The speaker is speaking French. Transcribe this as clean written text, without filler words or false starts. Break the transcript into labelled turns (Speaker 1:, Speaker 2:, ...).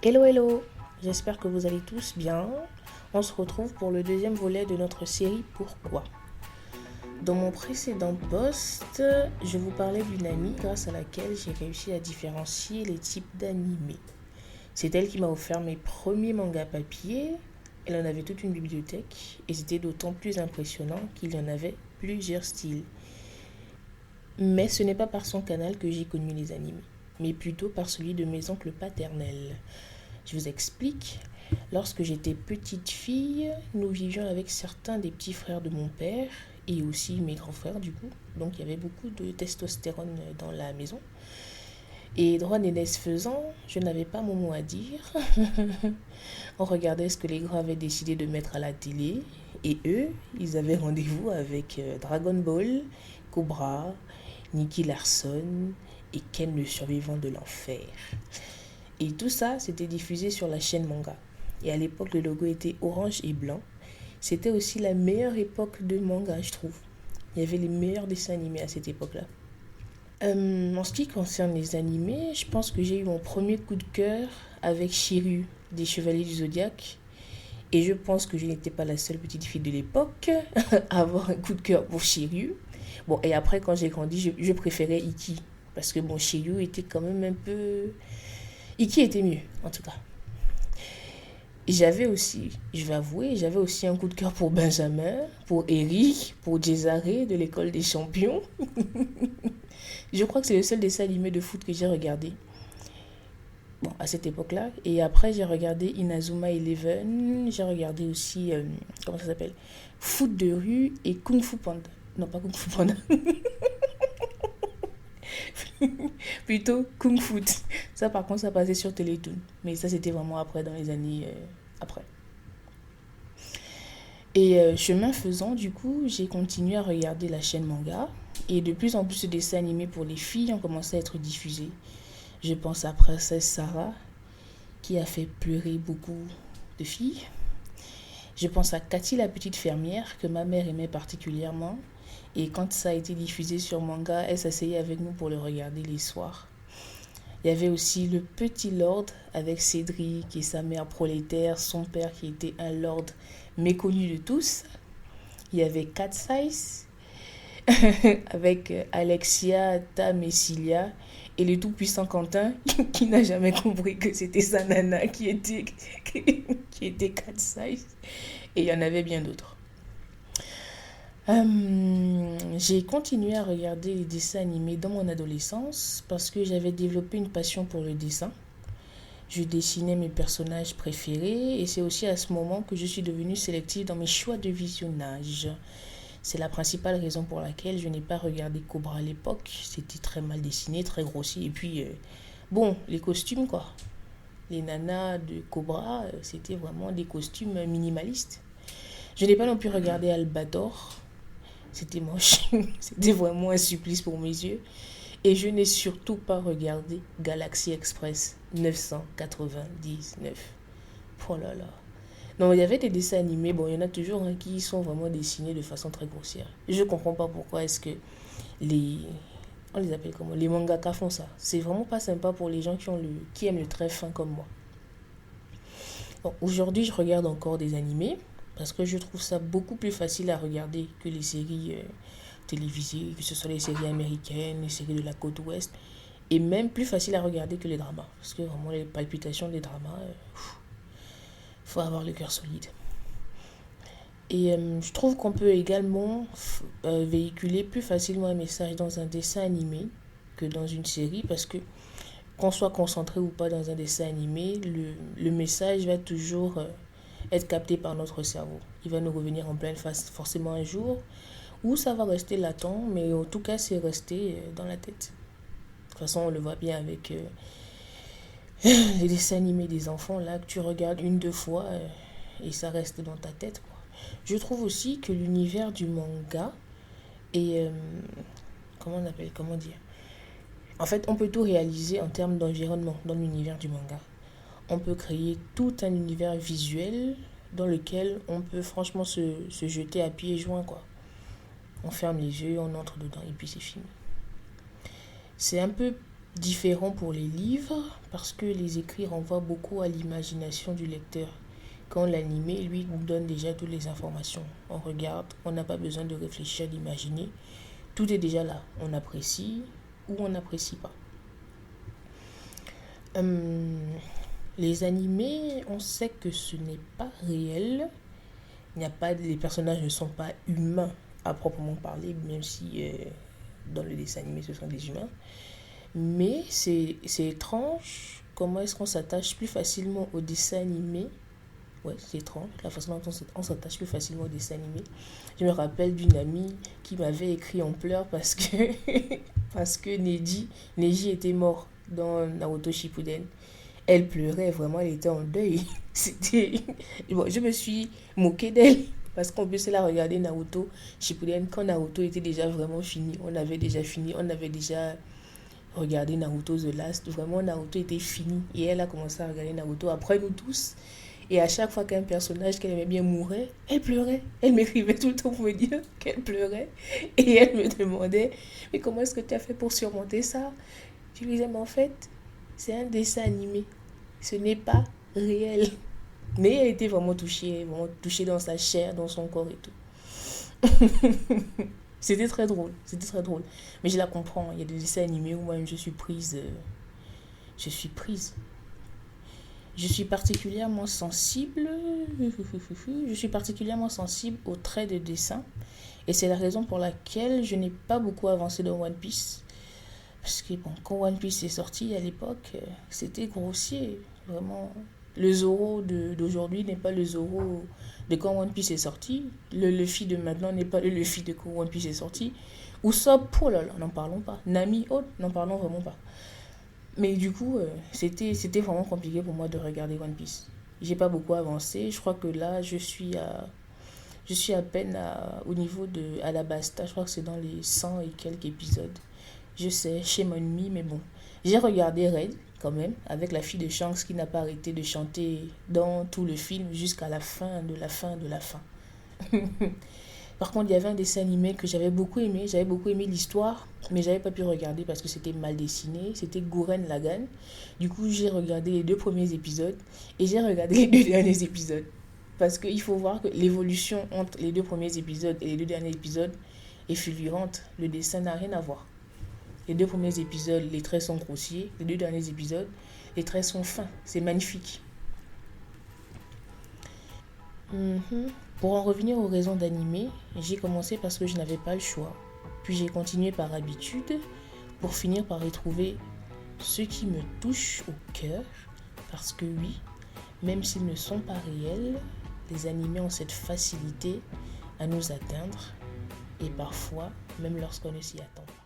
Speaker 1: Hello hello, j'espère que vous allez tous bien. On se retrouve pour le deuxième volet de notre série Pourquoi. Dans mon précédent post, je vous parlais d'une amie grâce à laquelle j'ai réussi à différencier les types d'animés. C'est elle qui m'a offert mes premiers mangas papier. Elle en avait toute une bibliothèque et c'était d'autant plus impressionnant qu'il y en avait plusieurs styles. Mais ce n'est pas par son canal que j'ai connu les animés, mais plutôt par celui de mes oncles paternels. Je vous explique. Lorsque j'étais petite fille, nous vivions avec certains des petits frères de mon père et aussi mes grands frères du coup. Donc il y avait beaucoup de testostérone dans la maison. Et droit d'aînesse faisant, je n'avais pas mon mot à dire. On regardait ce que les grands avaient décidé de mettre à la télé. Et eux, ils avaient rendez-vous avec Dragon Ball, Cobra, Nicky Larson et Ken le survivant de l'enfer. Et tout ça, c'était diffusé sur la chaîne Manga. Et à l'époque, le logo était orange et blanc. C'était aussi la meilleure époque de manga, je trouve. Il y avait les meilleurs dessins animés à cette époque-là. En ce qui concerne les animés, je pense que j'ai eu mon premier coup de cœur avec Shiryu, des Chevaliers du Zodiaque. Et je pense que je n'étais pas la seule petite fille de l'époque à avoir un coup de cœur pour Shiryu. Bon, et après, quand j'ai grandi, je préférais Iki. Parce que bon, Shiryu était quand même un peu... Iki était mieux, en tout cas. J'avais aussi, je vais avouer, j'avais aussi un coup de cœur pour Benjamin, pour Eric, pour Cesare de l'école des champions. Je crois que c'est le seul dessin animé de foot que j'ai regardé. Bon, à cette époque-là. Et après, j'ai regardé Inazuma Eleven. J'ai regardé aussi, comment ça s'appelle, Foot de rue et Kung Fu Panda. Non, pas Kung Fu Panda. Plutôt Kung Fu. Ça, par contre, ça passait sur Télétoon. Mais ça, c'était vraiment après, dans les années après. Et chemin faisant, du coup, j'ai continué à regarder la chaîne manga. Et de plus en plus de dessins animés pour les filles ont commencé à être diffusés. Je pense à Princesse Sarah, qui a fait pleurer beaucoup de filles. Je pense à Cathy la petite fermière, que ma mère aimait particulièrement. Et quand ça a été diffusé sur manga, elle s'asseyait avec nous pour le regarder les soirs. Il y avait aussi le petit lord avec Cédric et sa mère prolétaire, son père qui était un lord méconnu de tous. Il y avait Cat Size avec Alexia, Tam et Cilia et le tout-puissant Quentin qui n'a jamais compris que c'était sa nana qui était Cat Size. Et il y en avait bien d'autres. J'ai continué à regarder les dessins animés dans mon adolescence parce que j'avais développé une passion pour le dessin. Je dessinais mes personnages préférés et c'est aussi à ce moment que je suis devenue sélective dans mes choix de visionnage. C'est la principale raison pour laquelle je n'ai pas regardé Cobra à l'époque. C'était très mal dessiné, très grossier. Et puis, bon, les costumes, quoi. Les nanas de Cobra, c'était vraiment des costumes minimalistes. Je n'ai pas non plus regardé Albator. C'était moche. C'était vraiment un supplice pour mes yeux. Et je n'ai surtout pas regardé Galaxy Express 999. Oh là là. Non, il y avait des dessins animés. Bon, il y en a toujours qui sont vraiment dessinés de façon très grossière. Je comprends pas pourquoi est-ce que les... On les appelle comment? Les mangaka font ça. C'est vraiment pas sympa pour les gens qui aiment le très fin comme moi. Bon, aujourd'hui, je regarde encore des animés parce que je trouve ça beaucoup plus facile à regarder que les séries télévisées, que ce soit les séries américaines, les séries de la côte ouest, et même plus facile à regarder que les dramas. Parce que vraiment, les palpitations des dramas, faut avoir le cœur solide. Et je trouve qu'on peut également véhiculer plus facilement un message dans un dessin animé que dans une série parce que qu'on soit concentré ou pas dans un dessin animé, le message va toujours être capté par notre cerveau. Il va nous revenir en pleine face forcément un jour ou ça va rester latent, mais en tout cas c'est resté dans la tête. De toute façon, on le voit bien avec les dessins animés des enfants là que tu regardes une, deux fois et ça reste dans ta tête, quoi. Je trouve aussi que l'univers du manga est comment dire, en fait on peut tout réaliser en termes d'environnement dans l'univers du manga. On peut créer tout un univers visuel dans lequel on peut franchement se jeter à pieds joints, quoi. On ferme les yeux, on entre dedans et puis c'est fini. C'est un peu différent pour les livres parce que les écrits renvoient beaucoup à l'imagination du lecteur. Quand l'animé, lui, nous donne déjà toutes les informations. On regarde, on n'a pas besoin de réfléchir, d'imaginer. Tout est déjà là. On apprécie ou on n'apprécie pas. Les animés, on sait que ce n'est pas réel. Il n'y a pas, les personnages ne sont pas humains à proprement parler, même si dans le dessin animé ce sont des humains. Mais c'est étrange comment est-ce qu'on s'attache plus facilement au dessin animé. Ouais, c'est étrange, la façon dont on s'attache plus facilement au dessin animé. Je me rappelle d'une amie qui m'avait écrit en pleurs parce que, parce que Neji était mort dans Naruto Shippuden. Elle pleurait, vraiment, elle était en deuil. C'était... Bon, je me suis moquée d'elle parce qu'on peut se la regarder Naruto Shippuden quand Naruto était déjà vraiment fini. On avait déjà regardé Naruto The Last. Vraiment, Naruto était fini et elle a commencé à regarder Naruto après nous tous. Et à chaque fois qu'un personnage qu'elle aimait bien mourait, elle pleurait. Elle m'écrivait tout le temps pour me dire qu'elle pleurait. Et elle me demandait, mais comment est-ce que tu as fait pour surmonter ça? Je lui disais, mais en fait, c'est un dessin animé. Ce n'est pas réel. Mais elle était vraiment touchée dans sa chair, dans son corps et tout. C'était très drôle, c'était très drôle. Mais je la comprends, il y a des dessins animés où moi-même je suis prise. Je suis prise. Je suis particulièrement sensible. Je suis particulièrement sensible aux traits de dessin. Et c'est la raison pour laquelle je n'ai pas beaucoup avancé dans One Piece. Parce que bon, quand One Piece est sorti à l'époque, c'était grossier. Vraiment, le Zoro d'aujourd'hui n'est pas le Zoro de quand One Piece est sorti. Le Luffy de maintenant n'est pas le Luffy de quand One Piece est sorti. Usopp, oh là là, n'en parlons pas. Nami, oh, n'en parlons vraiment pas. Mais du coup, c'était vraiment compliqué pour moi de regarder One Piece. J'ai pas beaucoup avancé. Je crois que là, je suis à peine au niveau de Alabasta. Je crois que c'est dans les 100 et quelques épisodes. Je sais, shame on me, mais bon. J'ai regardé Red, quand même, avec la fille de Shanks qui n'a pas arrêté de chanter dans tout le film jusqu'à la fin de la fin de la fin. Par contre, il y avait un dessin animé que j'avais beaucoup aimé. J'avais beaucoup aimé l'histoire, mais j'avais pas pu regarder parce que c'était mal dessiné. C'était Gurren Lagann. Du coup, j'ai regardé les 2 premiers épisodes et j'ai regardé les 2 derniers épisodes. Parce qu'il faut voir que l'évolution entre les 2 premiers épisodes et les 2 derniers épisodes est fulgurante. Le dessin n'a rien à voir. Les 2 premiers épisodes, les traits sont grossiers. Les 2 derniers épisodes, les traits sont fins. C'est magnifique. Pour en revenir aux raisons d'animer, j'ai commencé parce que je n'avais pas le choix. Puis j'ai continué par habitude pour finir par y trouver ce qui me touche au cœur. Parce que oui, même s'ils ne sont pas réels, les animés ont cette facilité à nous atteindre. Et parfois, même lorsqu'on ne s'y attend pas.